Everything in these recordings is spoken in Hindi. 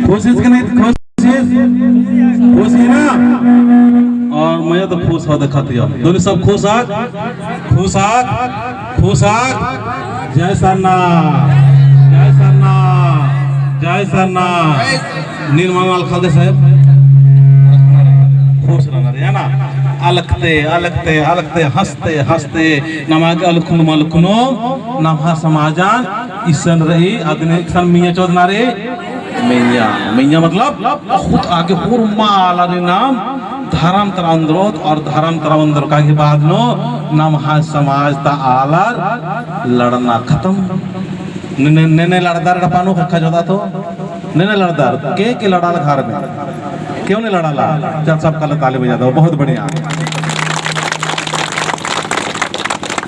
कोशिश की नहीं खुश ही ना। और मैं तो खुश हो दिखाती हूँ दोनों सब खुश आग जय सरनाथ जय सरनाथ जय सरनाथ। निर्मल खालदे साहब खुश रहना रे है ना। अलगते अलगते अलगते हंसते हंसते नमागे अलखुन मलखुनो नमहा समाजान ईसन रही अग्नि सन मिया चौधना रे मैया मतलब बहुत आगे हुर्माला रे नाम धर्म तरांद्रोत और धर्म तरांद्र का के बाद नो नमहा समाज ता आलर लड़ना खत्म। ने लड़दार डपानो खा जोदा तो ने लड़दार के लड़ाल घर में क्यों नहीं लड़ाला जब सब कल ताली बजा दो बहुत बढ़िया।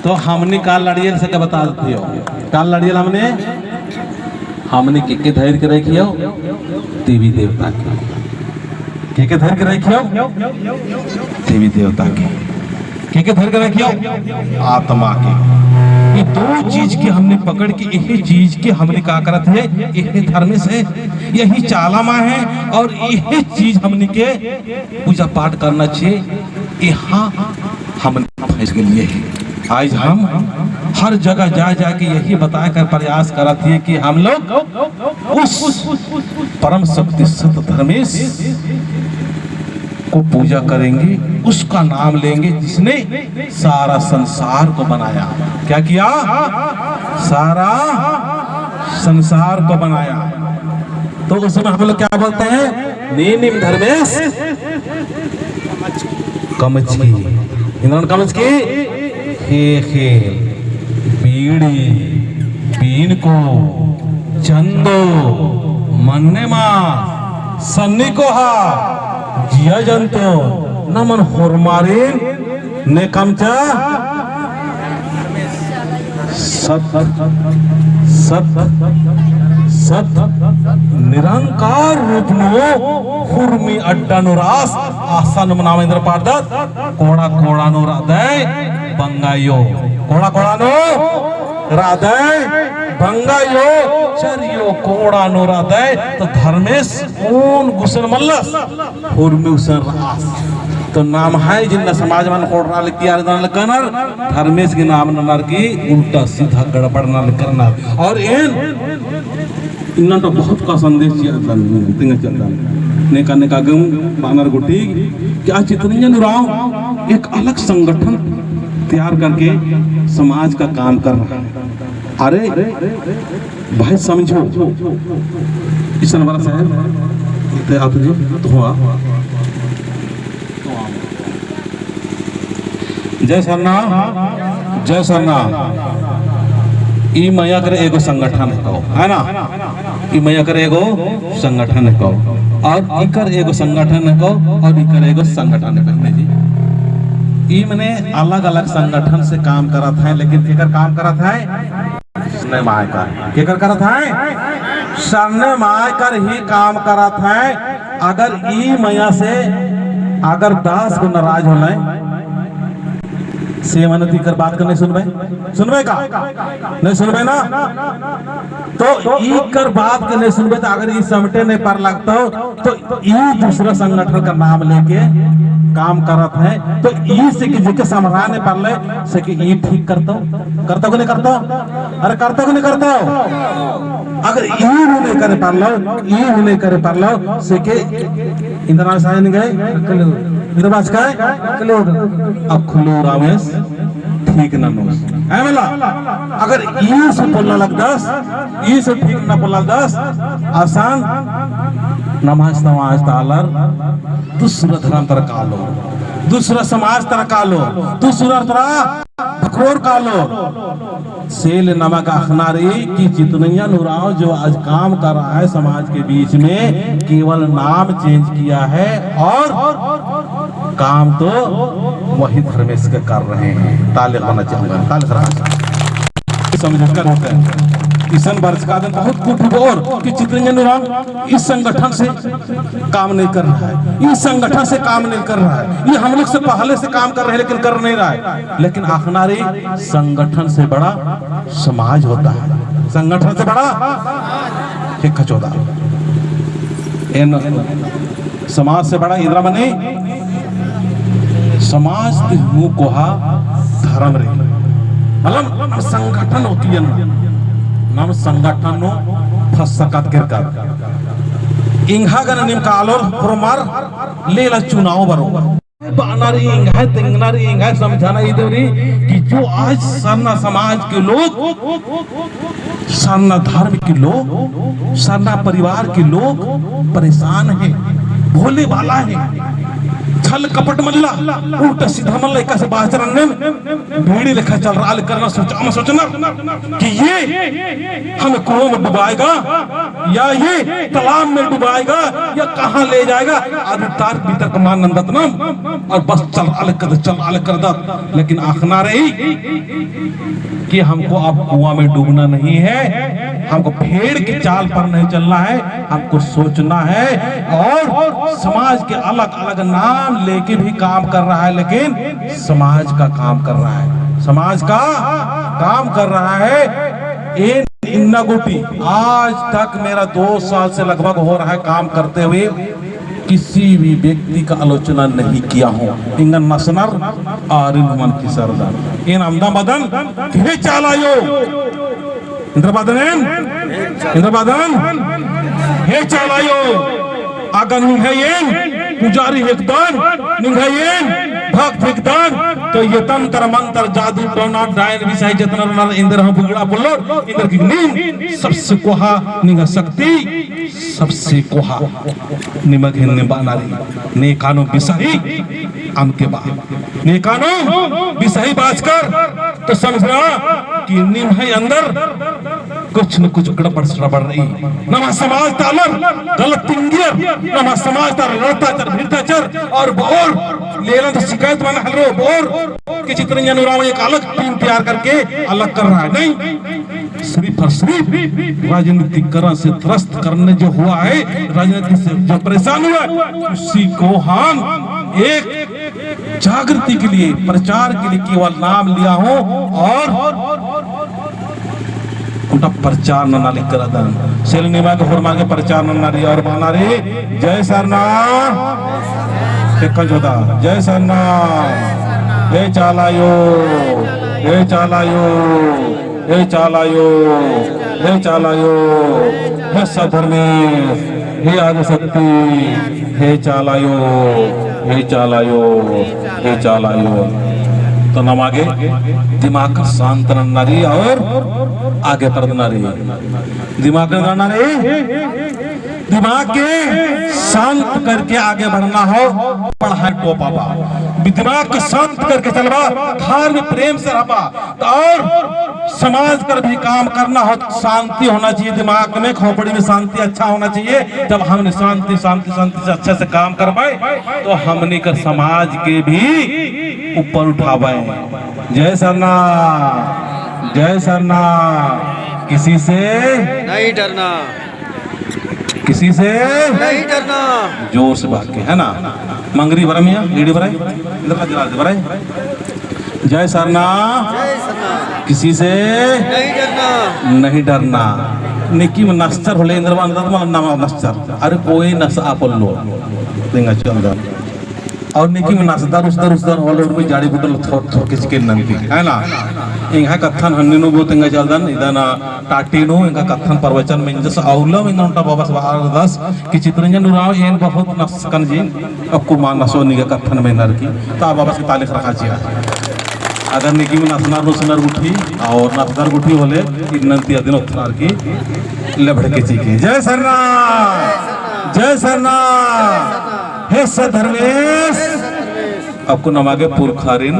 तो हमने काल लड़ियल से क्या बता देती हो काल लड़ियल हमने के धैर्य के रखियो देवी देवता के धैर्य के रखियो देवी देवता के धैर्य के रखियो आत्मा के। ये दो चीज के हमने पकड़ के यही चीज के हमने क्या करत है यही धर्म से यही चालामा है और यही चीज हमने के पूजा पाठ करना चाहिए। यहाँ हमने फंस गए है। आज हम हर जगह जा जाके यही बता कर प्रयास करते हैं कि हम लोग उस परम शक्ति सत धर्मेश को पूजा करेंगे उसका नाम लेंगे जिसने सारा संसार को बनाया। क्या किया सारा संसार को बनाया। तो उस समय हम लोग क्या बोलते हैं नीम धर्मेश कमची इंद्रन कमच की बीड़ी बीन को चंदो मन्ने मां सन्नी को हा जिया जंतो नमन होरमारीन ने कमचा सत सत सत निरंकार रूप नो हुर्मी अड्डा नुरास आसन मनामेंद्र पार्दत कोड़ा कोड़ा नो हृदय बंगायो कोड़ा कोड़ा नो हृदय बंगायो चरियो कोड़ा नो हृदय तो धर्मेश कौन गुसन मल्लस हुर्मी उसन रास। तो नाम है जिन समाज में कोड़ा लिखी यार कनर धर्मेश के नाम नर की उल्टा सीधा गड़बड़ न करना। और इन तो बहुत का संदेश ने का गम बानर गुटी क्या चित्रंजन राव एक अलग संगठन तैयार करके समाज का काम कर रहा है। अरे भाई समझो इस नंबर साहब आप जी धुआं जय सरनाथ जय सरनाथ। ई मैया करे एगो संगठन है ना ई मैया करे एगो संगठन है और इकर एगो संगठन है और इकर एगो संगठन है बहने जी। ई मने अलग अलग संगठन से काम करत है लेकिन केकर काम करत है सरने माय का केकर करत है सरने माय कर ही काम करत है। अगर ई मैया से अगर 10 को नाराज होले से मनती कर बात करने सुनबे का नहीं सुनबे ना तो ई कर बात करने सुनबे तो अगर ई समटे नहीं पर लगता तो ई दूसरा संगठन का नाम लेके काम करत है। तो ई से कि जेके समझाने पर ले से कि ई ठीक करता को नहीं करता अरे करता को नहीं करता अगर ई नहीं करे पर लो ई नहीं करे पर लो से के इंद्रनाथ साहब ने गए इधर बात का अब खुलो रामेश ठीक ना नो है मेला अगर ई से बोलना लग 10 ई से ठीक ना बोलना 10 आसान नमाज समाज तालर दूसरा धर्म तर कालो दूसरा समाज तर कालो दूसरा तरह बखोर कालो सेल नमक अखनारी की चितनैया नुराव जो आज काम कर रहा है समाज के बीच में केवल नाम चेंज किया है और काम तो वही धर्मेश के कर रहे हैं। ताले होना चाहूंगा ताले समझकर होता है किशन वर्ष का दिन बहुत कुछ और कि चित्रंजन राम इस संगठन से काम नहीं कर रहा है इस संगठन से काम नहीं कर रहा है ये हम लोग से पहले से काम कर रहे हैं लेकिन कर नहीं रहा है। लेकिन आखनारी संगठन से बड़ा समाज होता है संगठन से बड़ा एक खचोदा इन समाज से बड़ा इंद्रा मने समाज मुंह कोहा धर्म रे मतलब संगठन होती है नम संगठन नो फसकत कर इंघा गन निम कालोर फरमार लेला चुनाव बरो बानारी इंघा तिंगनारी इंघा समझाना इधरी कि जो आज सरना समाज के लोग सरना धर्म के लोग सरना परिवार के लोग परेशान हैं भोले वाला है छल कपट मल्ला उल्टा सीधा मल्ला एक से बाचरण ने भेड़ी लिखा चल रहा करना सोचना कि ये हमें कुओं में डुबाएगा या ये तालाब में डुबाएगा या कहां ले जाएगा आदि तार भीतर कमान नंदतनम और बस चल कर दा लेकिन आखना रही कि हमको अब कुआं में डूबना नहीं है हमको भेड़ की चाल पर नहीं चलना है हमको सोचना है और समाज के अलग अलग नाम लेके भी काम कर रहा है लेकिन समाज का काम कर रहा है समाज का काम कर रहा है इन्ना गोटी आज तक मेरा 2 साल से लगभग हो रहा है काम करते हुए किसी भी व्यक्ति का आलोचना नहीं किया हूं इंगन नसनर और मन की सरदार इन अमदा मदन के चालायो इंद्रबादन हे चालायो अगन है ये पुजारी हिकदान निंगायेन भक्त हिकदान तो ये तंत्र मंत्र जादू टोना डायन विषय जतना नर इंद्र हम बुगड़ा बोलो इंद्र की नीम सबसे कोहा निंगा शक्ति सबसे कोहा निमग हिन्ने बानारी नेकानो बिसही आमके बा नेकानो बिसही बाजकर तो समझना कि निम है अंदर कुछ न कुछ गड़बड़ सड़बड़ रही नमा समाज तालर गलत तिंगियर नमा समाज तार लड़ता चर भिड़ता चर और बोर लेला तो शिकायत वाला हल रो बोर कि जितने जनुराव एक अलग टीम तैयार करके अलग कर रहा है नहीं सिर्फ और सिर्फ राजनीतिक करण से त्रस्त करने जो हुआ है राजनीति से जो परेशान हुआ उसी को हम एक जागृति के लिए प्रचार के लिए केवल नाम लिया हूं और उनका प्रचार न नाली कर दन सेल निमा के होरमा के प्रचार न नारी और माना रे जय सरना एक जोदा जय सरना हे चालायो हे चालायो हे चालायो हे चालायो हे सधर्मे हे आदिशक्ति हे चालायो हे चालायो हे चालायो तो नम आगे दिमाग का शांत नारी और आगे तरनारी दिमाग दिमाग के शांत करके आगे बढ़ना हो पढ़ाई को पापा दिमाग को शांत करके चलवा घर में प्रेम से रहबा और समाज कर भी काम करना हो शांति होना चाहिए दिमाग में खोपड़ी में शांति अच्छा होना चाहिए जब हमने शांति शांति शांति से अच्छे से काम करवाए तो हमने का समाज के भी ऊपर उठावे जय सरना जय सरना किसी से नहीं डरना किसी से नहीं डरना जोर से बात के है ना मंगरी भरा मियां लीडी भराए इधर का जला भराए जय सरना किसी से नहीं डरना नहीं डरना निकी में नस्तर होले इंद्र अंदर में नाम नस्तर अरे कोई नस आपन लो देंगा चंदा और निकी में नस्तर उसदर होले कोई जाड़ी बुटल थोड़ किसके नंती है ना इंहा कथन हन्नीनु बोतेंगा चलदन इदना टाटीनु इंहा कथन प्रवचन में जस औलम इंहा उनटा बाबा सवारदास कि चित्रंजन नुराव एन बहुत नस्कन जी अक्कु मान नसोनी का कथन में नर की ता बाबा से तालिक रखा चिया अगर निकी में नसनार नसनार उठी और नसनार उठी होले इनंती अदिन उथनार की लभड़ के चीके जय सरना जय सरना हे सधर्मेश आपको नमागे पुरखारिन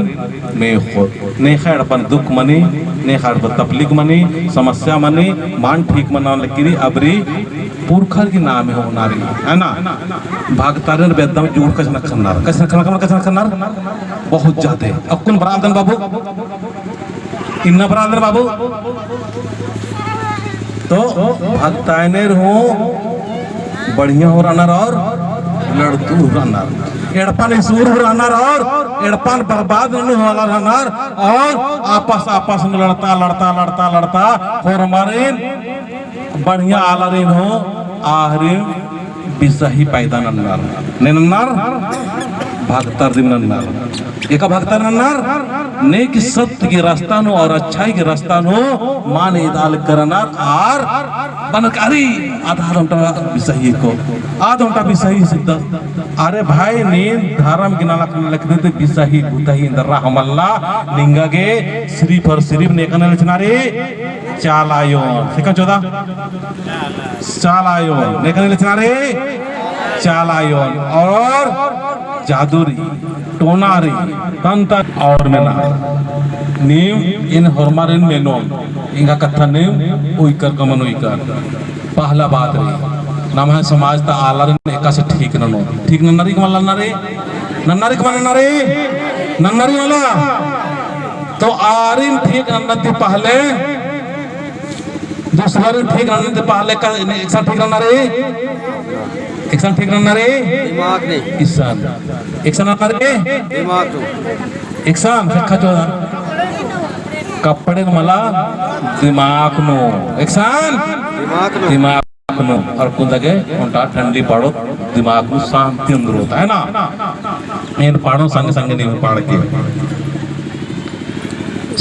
में हो ने खड़पन दुख मनी ने खड़पन तकलीफ मनी समस्या मनी मान ठीक मना लकीरी अबरी पुरखर की नाम है हो नारी है ना भागतारन बेदम जोड़ कस न खन्नार कस न खन्नार बहुत ज्यादा अब कौन बरादन बाबू इन्ना बरादन बाबू तो भक्तायनेर हो बढ़िया हो रनर और लड़तू रनर एड़पन सूर रनर और एड़पन बर्बाद नहीं होला रनर और आपस में लड़ता और हमारे बढ़िया आलरीन हो आहरीन बिसाही पैदा नन्नार ने नन्नार भागतर दिन नन्नार एका भागतर नन्नार ने कि सत्य की रास्ता नो और अच्छाई की रास्ता नो माने दाल करनार आर बनकारी आधा घंटा बिसाही को आधा घंटा बिसाही सिद्ध अरे भाई ने धर्म की नाला लिखते थे बिसाही गुताही इंदरा हमल्ला निंगागे सिर्फ और सिर्फ ने कने लचनारे चालायो सेकंड 14 चालायो ने कने लचनारे चालायो और जादूरी टोनारी तंत्र और मेना नीम इन हरमारिन मेनो इंगा कथा नीम उइकर कमन उइकर पहला बात रे नाम है समाज ता आलर एका से ठीक ननो ठीक नन्नारी कमल नन्नारी कमल नन्नारी वाला तो आरिन ठीक नन्नती पहले दूसरा ठीक नन्नती पहले का एक साथ ठीक नन्नारी एक साथ ठीक नन्नारी दिमाग नहीं किसान एक साथ नन्नारी दिमाग तो एक साथ खा चोदा कपड़े मला दिमाग नो एक साथ दिमाग नो और कुंदगे उनका ठंडी पड़ो दिमाग नो शांति अंदर होता है ना इन पाड़ों संग संग नहीं पाड़ के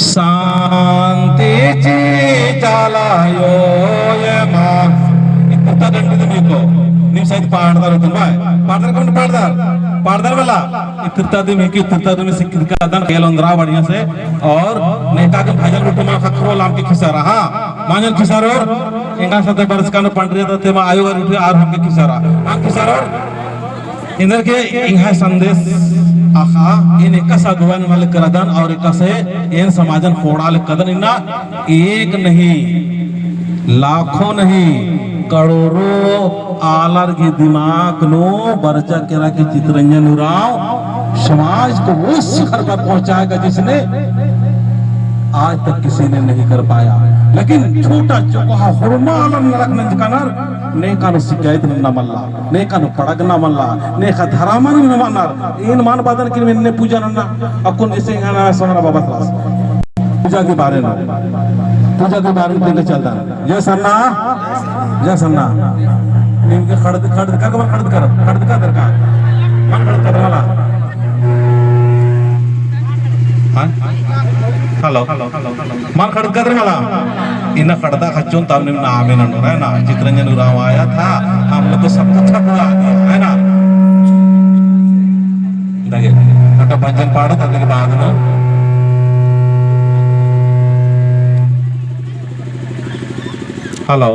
शांति ची जालायो ये माँ इतना दंड दे को नीम साइड पाड़दार होता है पाड़दार कौन पाड़दार वाला इतना दिन में कि इतना दिन में सिक्किम का दन खेल अंदरा बढ़िया से और नेता के भाजन रुटो में खखरो लाम के खिसारा हाँ मांजन खिसार और इंगा साथे बरस का न पंडरी तो ते में आयो और उठे आर हम के खिसारा हम खिसार और इधर के इंगा संदेश आखा इन एक साधुवान वाले करदन और एक से इन समाजन फोड़ाल कदन इन्ना एक नहीं लाखों नहीं करोड़ों आलर के दिमाग नो बरचा केरा के चितरंजन उराव समाज को उस शिखर पर पहुंचाएगा जिसने आज तक किसी ने नहीं कर पाया लेकिन छोटा चौका हुरमालन रखने जकानर ने कानो शिकायत न मल्ला ने कानो पड़क न मल्ला ने का धरामन न मन्नर इन मान बादन के ने पूजा नन्ना अकुन जैसे गाना सोना बाबा क्लास पूजा के बारे में देखे चलता जय सन्ना इनके खड़द का दरकार मन खड़द कर वाला हेलो मन खड़द का वाला इन खड़दा खच्चों तामने में नामे न है ना चितरंजन उराव आया था हम लोग को सब कुछ बुला दिया है ना लगे कटा पंचन पाड़ा था के बाद ना हेलो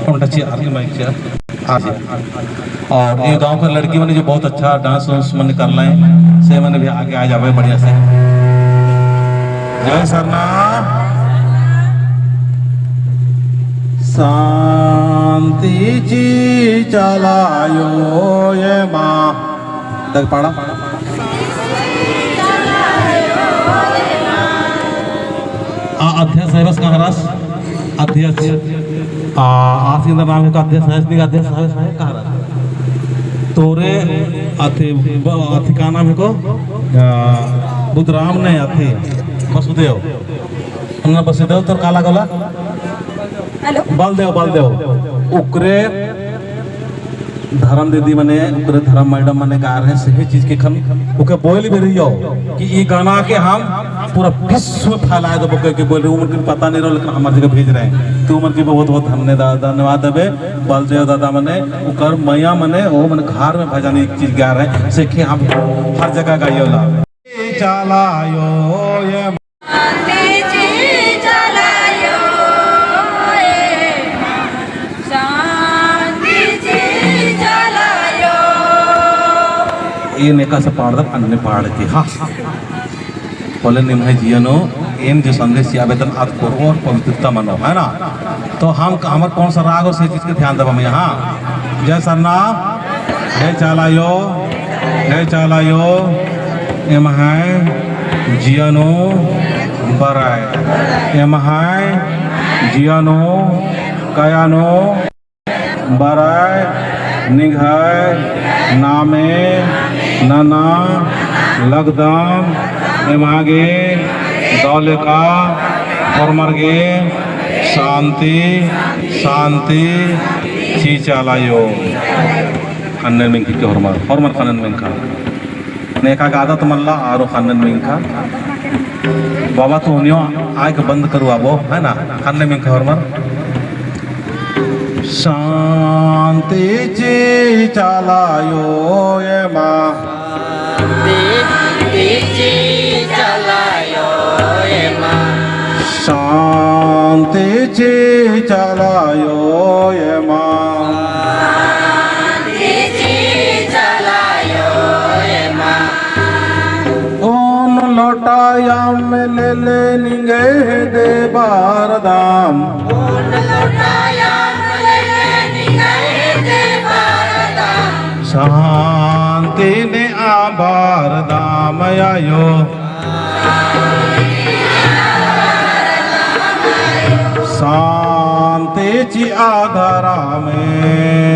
उनका ची आगे माइक ची आज और ये गांव का लड़की मैंने जो बहुत अच्छा डांस मैंने कर लाए से मैंने भी आगे आ जावे बढ़िया से जय सरना शांति जी चलायो ये माँ तक पढ़ा अध्यक्ष है बस कहाँ रस अध्यक्ष आपके अंदर नाम का अध्यक्ष है इसलिए अध्यक्ष है कहाँ तोरे अथे का नाम है को बुद्धराम ने अथे वसुदेव अन्ना वसुदेव तो काला गोला बलदेव उकरे धर्म दीदी मने उकरे धर्म मैडम मने गा रहे सही चीज के खन उके बोल भी रही हो कि ये गाना के हम पूरा विश्व में फैलाए दो के बोल रहे उमर के पता नहीं रहो लेकिन हमारे जगह भेज रहे हैं तो उमर के बहुत बहुत धन्यवाद देवे बलदेव दादा मने उकर मैया मने वो मने घर में भजन एक चीज गा रहे से कि हम हर जगह गाइयो ला चलायो ये ये नेका से पाड़ दर अन्य पाड़ के हाँ बोले निम्न जियनो इन जो संदेश या वेतन आद करो और पवित्रता मनो है ना तो हम हमारे कौन सा राग और से चीज के ध्यान दबा मैं यहाँ जय सरना जय चालायो एम है जियनो बराय एम है जियनो कयानो बराय निघाय नामे नना लगदाम एमागे दौलका और मरगे शांति चीचालायो खानन में के हरमर खानन में खा ने का आदत मल्ला आरो खानन में खा बाबा तो उन्यों आय के बंद करू आबो है ना खानन में हरमर शांति जी चलायो ये माँ शांति जी चलायो ये माँ ओन लौटाया में ले निगे दे बारदाम शांति ने आभार दाम आयो शांति ची आधारा में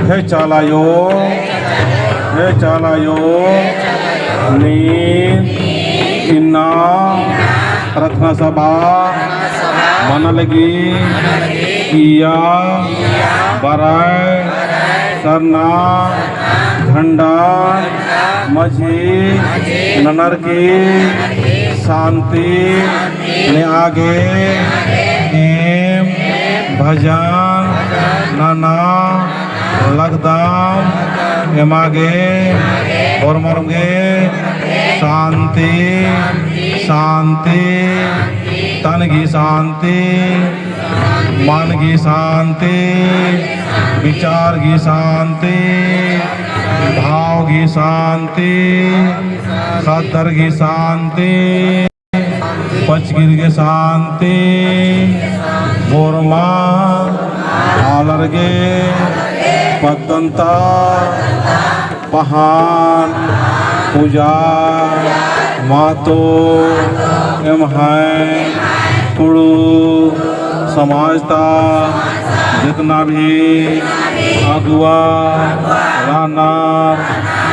हे चलायो नींद इन्ना प्रार्थना सभा मन लगी किया बराय सरना झंडा मझी ननर की शांति ने आगे एम भजन नाना लगदाम एम आगे और मरगे शांति शांति तन की शांति मन की शांति विचार की शांति भाव की शांति सत्तर की शांति पचगिर की शांति बोरमा आलरगे पतंता पहान पूजा मातो एम है कुड़ू समाजता जितना भी अगुआ राना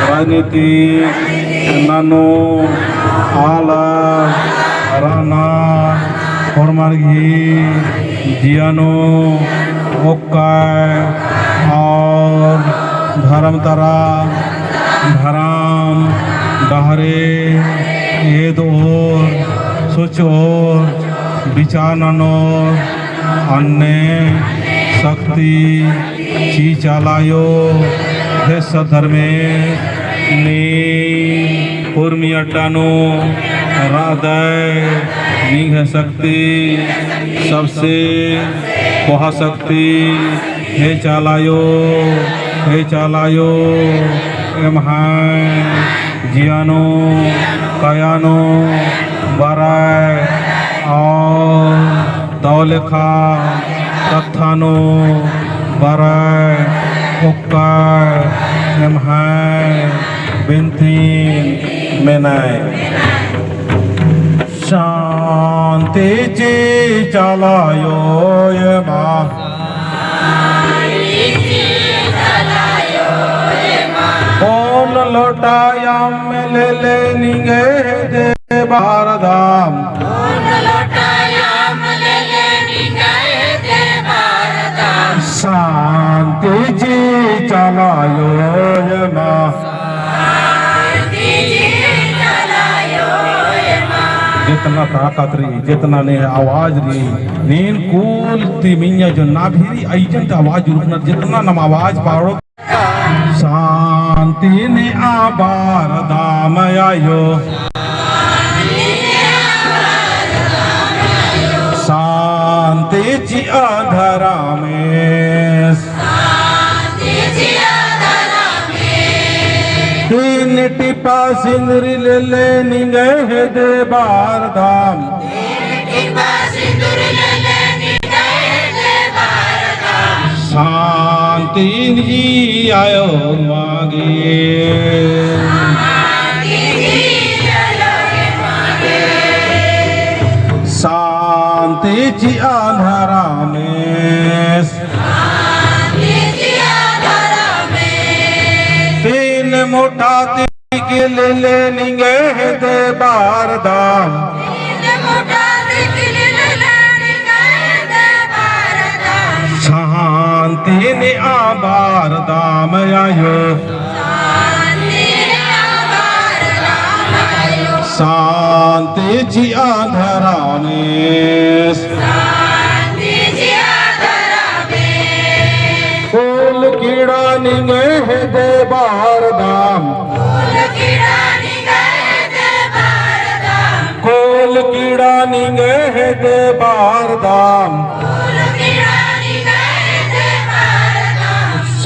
राजनीतिक नानो आला राना फरमारगी जियानो ओक्काय और धर्म तरा धराम डहरे येद और सोच और विचारनो अन्य शक्ति ची चालायो हे सधर्मे ने उर्मी अड्डानो हृदय निघ शक्ति सबसे कोहा शक्ति हे चालायो एम जियानो कयानो बराय और दौलेखा कथानो बराय उक्कार एम बिनती मेनाय शांति जी चलायो ये माँ ओन लौटाया में ले निगे दे बारदाम शांति जी चलायो ये माँ जितना ताकत रही जितना ने आवाज रही नीन कूल तिमिया जो ना भी आइजन आवाज रुकना जितना नम आवाज पाड़ो शांति ने आबार दाम आयो शांति जी आधारा में तीन टिपा सिंदरी ले निगे दे बार धाम शांति जी आयो मागे शांति जी आधारा में तीन मोटा के ले निगे दे बार धाम શાંતિને આભાર ધામ આયો શાંતિજી આધરાને ફૂલ કીડા નીંગે હે દે બાર ધામ કોલ કીડા નીંગે હે દે બાર ધામ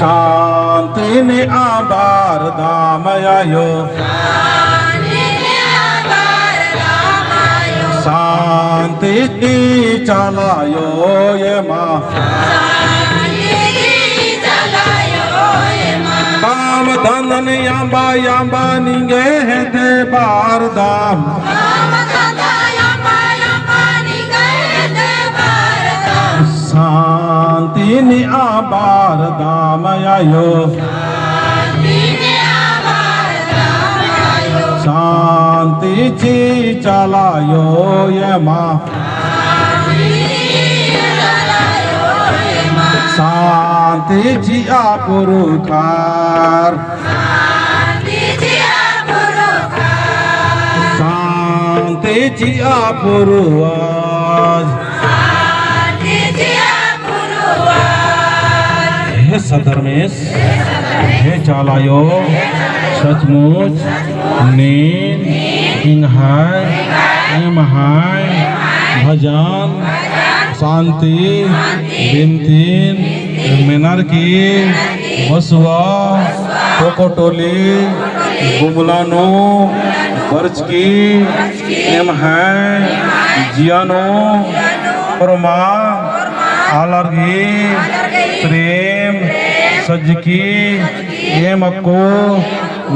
શાંતિને આભાર ધામ આયો શાંતિથી ચાલાયો એમાં કામ ધન ને આંબા આંબા નીંગે હે દે બાર ધામ શાંતિની આભાર ધામ આયો શાંતિથી ચાલાયો એમાં શાંતિથી આ પુરુખાર શાંતિથી આ પુરુવાજ हे सधर्मेश हे चालायो सचमुच नींद इंहाय एमहाय भजन शांति बिनतीन मिनार की बसवा कोकोटोली बुमलानो बर्च की एमहाय जियानो परमा आलर्गी प्रेम सजकी एमको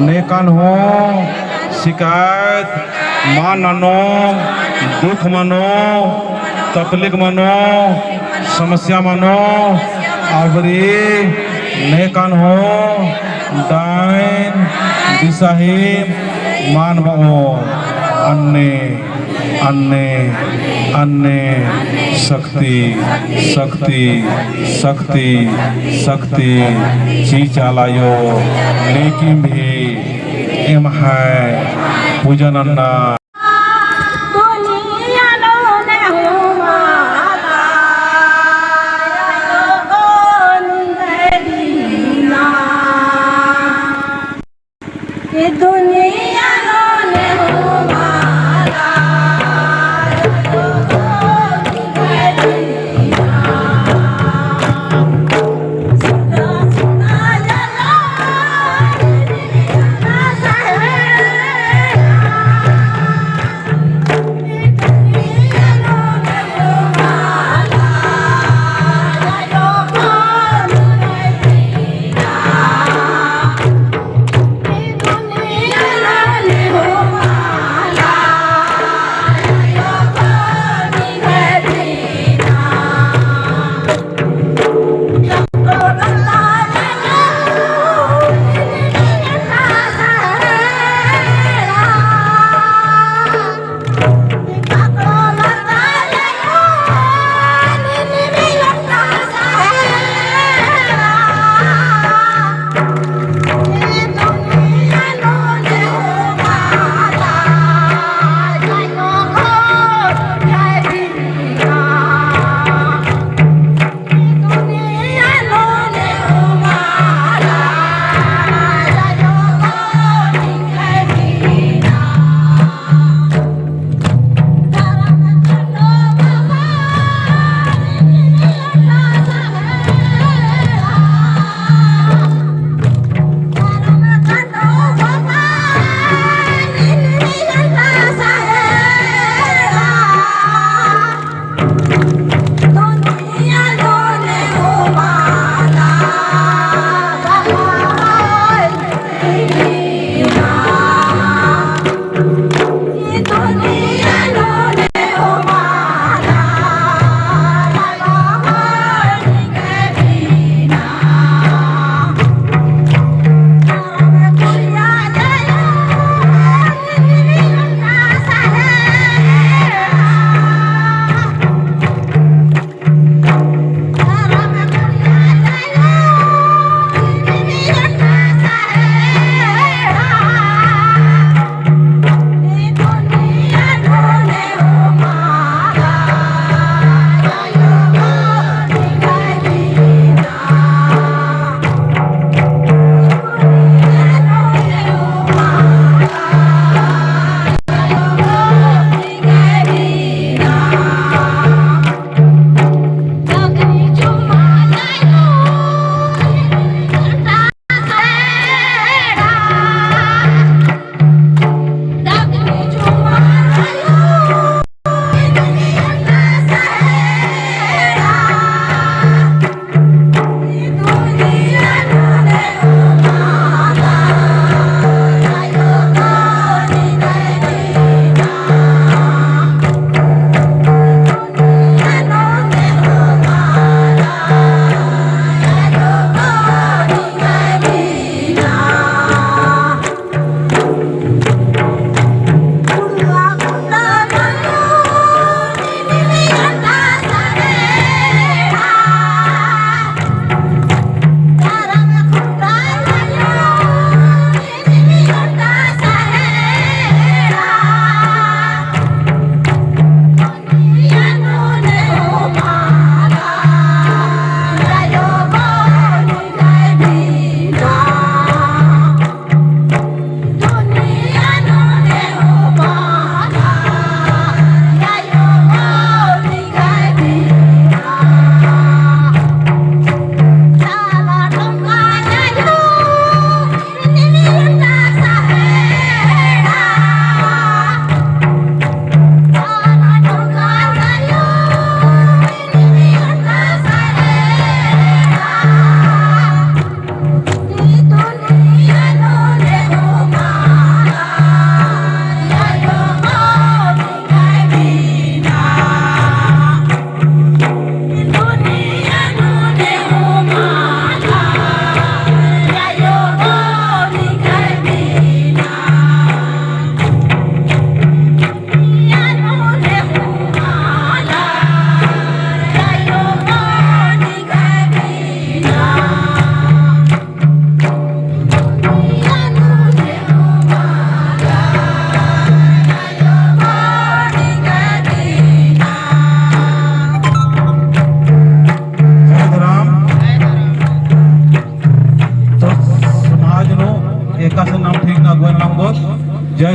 नेकन हो शिकायत माननो दुख मनो तकलीफ मनो समस्या मनो आवरी नेकन हो दाइन दिशाही मानवो अन्ने अन्ने अन्ने शक्ति शक्ति शक्ति शक्ति ची चालायो लेकिन भी एम है पूजन अन्ना दुनिया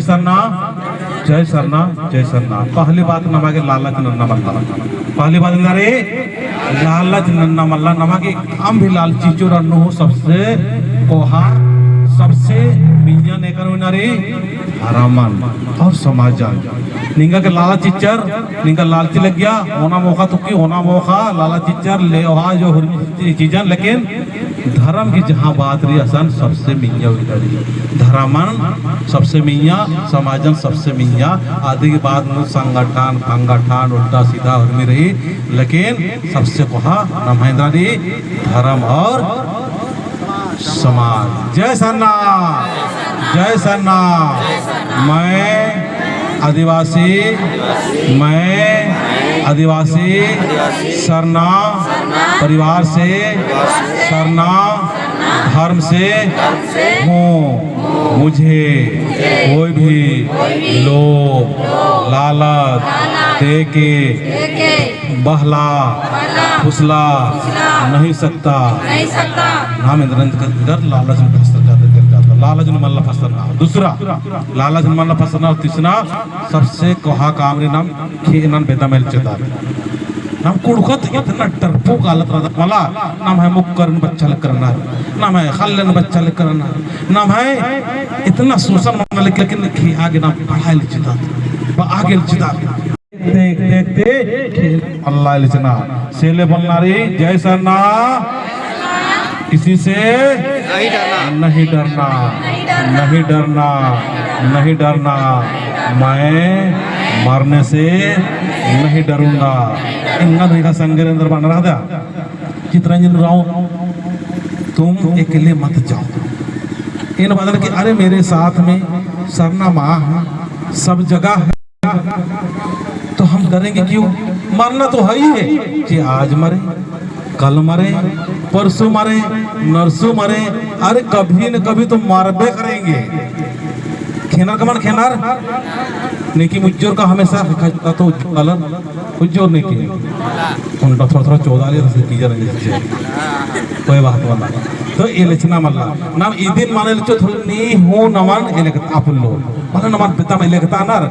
सरना जय सरना जय सरना। पहली बात नमागे लालच नन्ना मल्ला। पहली बात रे लालच नन्ना मल्ला नमागे हम भी लालची चोर अन्नो सबसे कोहा सबसे मिंजा ने करो नारे हरामन और समाजन निंगा के लाला चिच्चर निंगा लालची लग गया होना मौका तो की होना मौका लाला चिच्चर ले वहाँ जो चीजन लेकिन धर्म की जहाँ बात रही असन सबसे मिंजा हुई धर्मन सबसे मिंजा समाजन सबसे मिंजा आदि की बात में संगठन फंगठन उल्टा सीधा और में रही लेकिन सबसे कहा न महेंद्रा जी धर्म और समाज। जय सरना जय सरना। मैं आदिवासी सरना परिवार से सरना धर्म से हूँ। मुझे कोई भी लोभ लालच दे के बहला फुसला नहीं सकता। नाम इंद्र लालच में फंसता जाता लालच में मल्ला फंसना। दूसरा लालच में मल्ला फंसना और तीसरा सबसे कहा काम रे नाम खेनन बेदा मेल चेता नाम कुड़खत इतना डरपोक हालत रहा मला नाम है मुक्करन बच्चा करना नाम है खल्लन बच्चा करना नाम है इतना शोषण मानना लेकिन आगे नाम पढ़ाई लिखता आगे लिखता देख देखते अल्लाह लिखना सेले बननारी जय सरना किसी से नहीं डरना नहीं डरना नहीं डरना। मैं मरने से नहीं डरूंगा। इन्ना देखा संगे अंदर बन रहा था चित्रंजन राव तुम अकेले मत जाओ इन बदल के अरे मेरे साथ में सरना माँ सब जगह है तो हम डरेंगे क्यों। मरना तो है ही है कि आज मरे कल मरे परसों मरे नरसों मरे अरे कभी न कभी तो मारबे करेंगे। खेनार का मन खेनार नेकी मुज्जोर का हमेशा लिखा तो उज्जोर नेकी उनका थोड़ा 14 लिया की जाएंगे कोई बात वाला तो ये लिखना मल्ला नाम ईदिन माने लिखो थोड़ी नहीं हो नमन ये लिखता अपन लोग माने नमन पिता में लिखता नर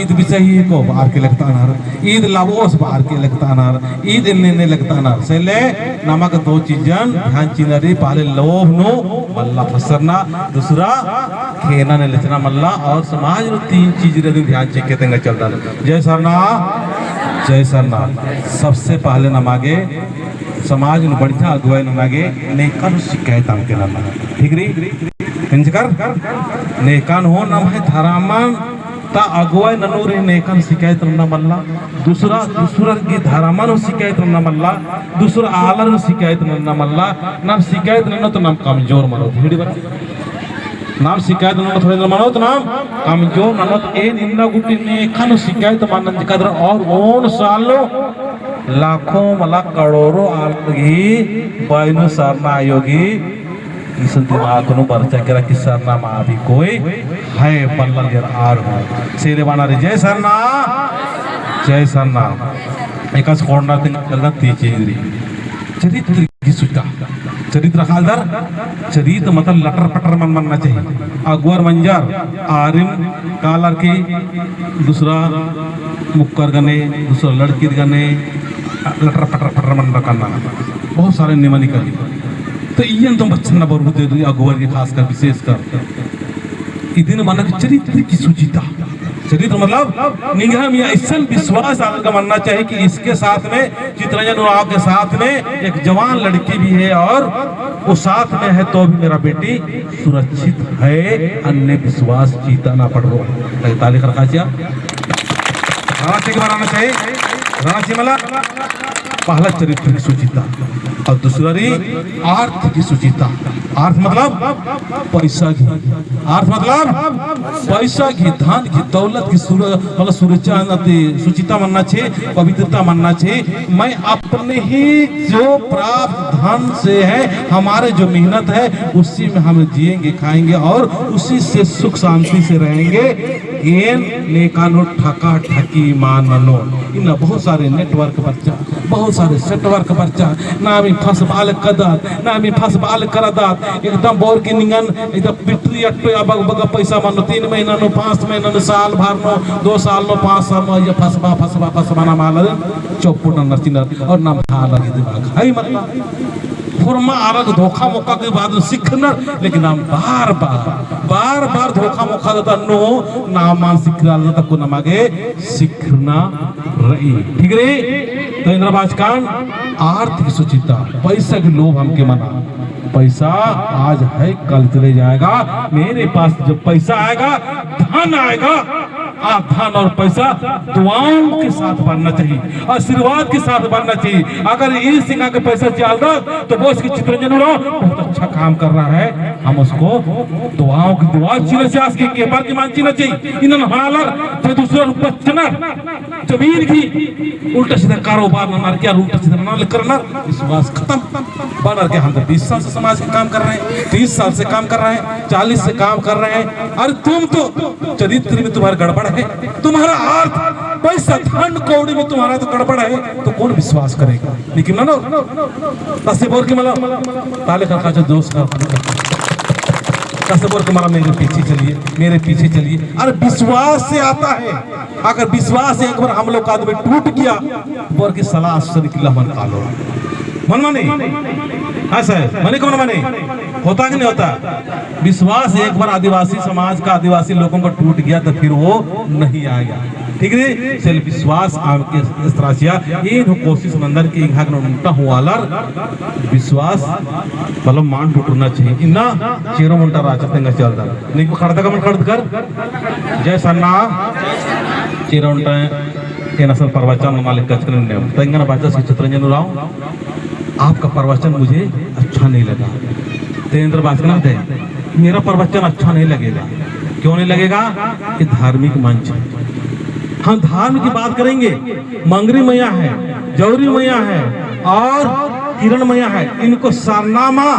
ईद बिसही को बाहर के लिखता नर ईद लावोस बाहर के लिखता नर ईद इन्ने लिखता नर सेले नमक दो चीजन ध्यान चिनरी पहले लोभ नो मल्ला फसरना दूसरा खेना ने लिखना मल्ला और समाज नो 3 चीज रे ध्यान चेके तेंगे चलता जय सरना सबसे पहले नमागे समाज में बढ़िया अगुवाई नमागे नेकन शिकायत हमके नमा ठीक री इंजकर नेकन हो नम है धरामन ता अगुवाई ननूरी नेकन शिकायत न मल्ला दूसरा की धरामन हो शिकायत न मल्ला दूसरा आलर शिकायत न मल्ला नाम शिकायत न तो नाम कमजोर मनो धीड़ी बना नाम शिकायत न थोड़े मनो तो नाम कमजोर मनो तो ए निन्ना गुटी नेकन शिकायत मानन कदर और ओन सालो लाखों मला करोड़ों आलगी बाइनु सरना आयोगी इस दिमाग को बरचा के रखी सरना माँ भी कोई है पल्लल गर आर हो सेरे बना रे जय सरना एक कोड़ना तिंग करना तीचे इधरी चरित्र की सुचा चरित्र खालदार चरित्र मतलब लटर पटर मन मनना चाहिए अगवर मंजार आरिम कालर की दूसरा मुक्कर गने दूसरा लड़की गने लटर पटर मन रखना बहुत सारे नियम निकली तो इन तो बच्चन ना बरूद अगुवर के खासकर विशेषकर इदिन मानक चरित्र की सुचिता चरित्र मतलब निगम या ऐसा विश्वास का मानना चाहिए कि इसके साथ में चित्रंजन राव के साथ में एक जवान लड़की भी है और वो साथ में है तो भी मेरा बेटी सुरक्षित है अन्य विश्वास जीता ना पड़ रहा ताली खरखाचिया रांची के बनाना चाहिए रांची मला पहला चरित्र की सुचिता और दूसरा अर्थ की सुचिता अर्थ मतलब पैसा की अर्थ मतलब पैसा की धन की दौलत की मतलब सुरक्षा सुचिता मानना चाहिए पवित्रता मानना चाहिए। मैं अपने ही जो प्राप्त धन से है हमारे जो मेहनत है उसी में हम जिएंगे खाएंगे और उसी से सुख शांति से रहेंगे। एन नेकानो ठका ठकी माननो इन बहुत सारे नेटवर्क बच्चा, बहुत सारे सेटवर्क बच्चा, ना मी फंस बाल कदत, ना मी फंस बाल करदत, एकदम बोर की निंगन एकदम पिटरी अट्टो या बग बग पैसा मानो 3 महीना नो 5 महीना नो साल भर नो 2 साल नो 5 साल नो ये फसबा ना माल चौपुट नरचिनर और ना भाल लगी दिमाग हाई मरना फुरमा आरग धोखा मौका के बाद सीखना, लेकिन हम बार बार धोखा मौका देता नो ना मान सीखना देता को नमागे सीखना रही ठीक रे। तो इंद्रबाज कान आर्थिक सुचिता, पैसा के लोभ हमके मना, पैसा आज है कल चले जाएगा, मेरे पास जब पैसा आएगा धन आएगा, धन और पैसा दुआओं के साथ बनना चाहिए, आशीर्वाद के साथ बनना चाहिए। अगर ये सिंगा के पैसा चल दो तो वो इसकी चित्रंजन बहुत अच्छा काम कर रहा है, हम उसको दुआओं की दुआ चीन से के बार की मान चीना चाहिए। इन हालर तो दूसरा बचना जमीन की उल्टा सीधा कारोबार ना क्या उल्टा सीधा ना करना, विश्वास खत्म। बनर के हम तो 20 साल से समाज के काम कर रहे हैं, 30 साल से काम कर रहे हैं, 40 से काम कर रहे हैं। अरे तुम तो चरित्र में तुम्हारा गड़बड़ है, तुम्हारा अर्थ पैसा धन कौड़ी में तुम्हारा तो गड़बड़ है, तो कौन विश्वास करेगा। लेकिन ना तसे बोल के मतलब ताले का दोस्त का बोल के मारा मेरे पीछे चलिए। अरे विश्वास से आता है, अगर विश्वास एक बार हम लोग का आदमी टूट गया बोल के सलाह से निकला मन कालो मन माने ऐसा है मने कौन माने होता कि नहीं होता। विश्वास एक बार आदिवासी समाज का आदिवासी लोगों का टूट गया तो फिर वो नहीं आएगा ठीक है। सेल विश्वास आपके इस तरह से ये कोशिश मंदिर के यहाँ उल्टा हुआ विश्वास मतलब मान टूटना चाहिए इन्ना चीरो मुंटा राचतेंगा चलता नहीं खड़ता का मन खड़ कर जय सन्ना चीरो उंटा ये नसल प्रवचन मालिक कचकन ने तेंगना बाचा से चित्रंजन राव आपका प्रवचन मुझे अच्छा नहीं लगा। तेंद्र बाचना थे मेरा प्रवचन अच्छा नहीं लगेगा, क्यों नहीं लगेगा कि धार्मिक मंच है। हम धर्म की बात करेंगे, मंगरी मैया है, जौरी मैया है और किरण मैया है, इनको सरनामा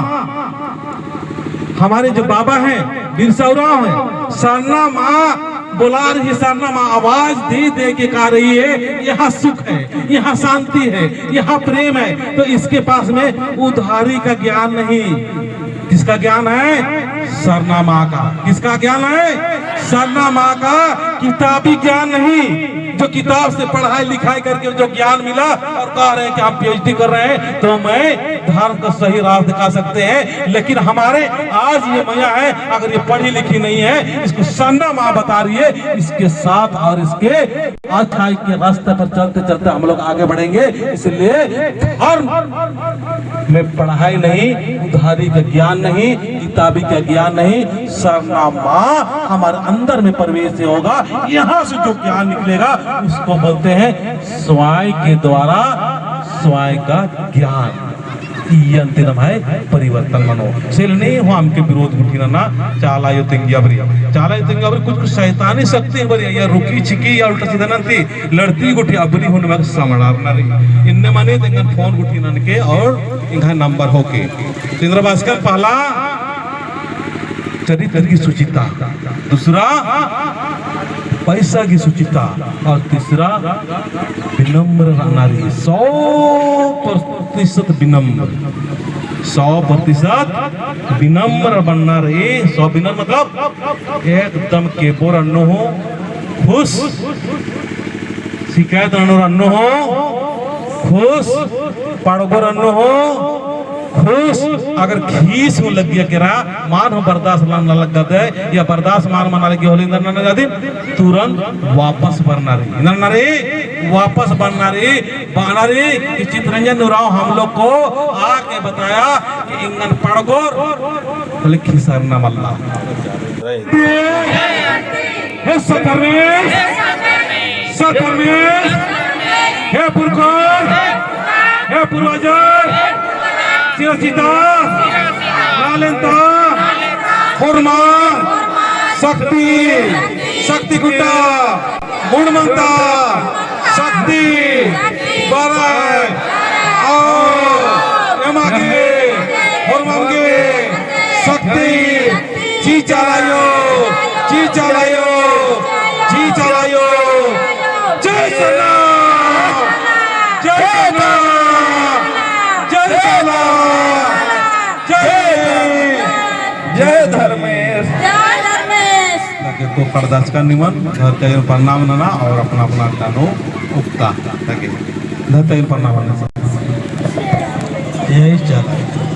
हमारे जो बाबा हैं बिरसा राव है सरनामा बोला रही, सरनामा आवाज दे के कह रही है यहाँ सुख है, यहाँ शांति है, यहाँ प्रेम है। तो इसके पास में उधारी का ज्ञान नहीं, किसका ज्ञान है सरनामा का। किसका ज्ञान है सरनामा का, किताबी ज्ञान नहीं। जो किताब से पढ़ाई लिखाई करके जो ज्ञान मिला और कह रहे हैं कि आप पीएचडी कर रहे हैं तो मैं धर्म का सही राह दिखा सकते हैं। लेकिन हमारे आज ये मैया है अगर ये पढ़ी लिखी नहीं है, इसको सरनामा बता रही है, इसके साथ और इसके अच्छाई के रास्ते पर चलते चलते हम लोग आगे बढ़ेंगे। इसलिए धर्म में पढ़ाई नहीं, उधारी का ज्ञान नहीं, किताबी का ज्ञान नहीं, सरनामा हमारे अंदर में प्रवेश होगा। यहाँ से जो ज्ञान निकलेगा उसको बोलते हैं स्वयं के द्वारा स्वयं का ज्ञान। ये अंतिम है परिवर्तन मनो सेलने हो हमके विरोध गुठीना ना चालायो तिंगियाबरी कुछ शैतानी शक्ति बरी या रुकी छिकी या उल्टा सीधा नंती लड़ती गुठी अबरी होने में समणार ना रही इनने माने तेंगन फोन गुठीना के और इनका नंबर होके इंद्र भास्कर पहला चरित्र की सुचिता, दूसरा पैसा की सुचिता और तीसरा विनम्र नारी। 100% विनम्र, 100% विनम्र बनना रही। 100 विनम्र मतलब एकदम के बोर अन्नो हो खुश, शिकायत अन्नो हो खुश, पड़गोर अन्नो हो खुश। अगर खीस में लग गया किरा मान हो बर्दाश्त न लग जाते या बर्दाश्त मान मना लगी होली तुरंत वापस बनना रही वापस बनना रही। चित्रंजन राव हम लोग को आके बताया कि इंगन पड़गोर खिसरना मल्ला हे सतरमेश हे पुरखोर हे पूर्वजर चिरचिता लालेंता खुरमा शक्ति गुड्डा गुणमंता शक्ति बाराय और यमागे खुरमागे शक्ति जी चलायो जय सन्ना को करदास का निमन धरते प्रणाम नना और अपना अपना टानो उगता ताकि धरते प्रणाम नना ये चला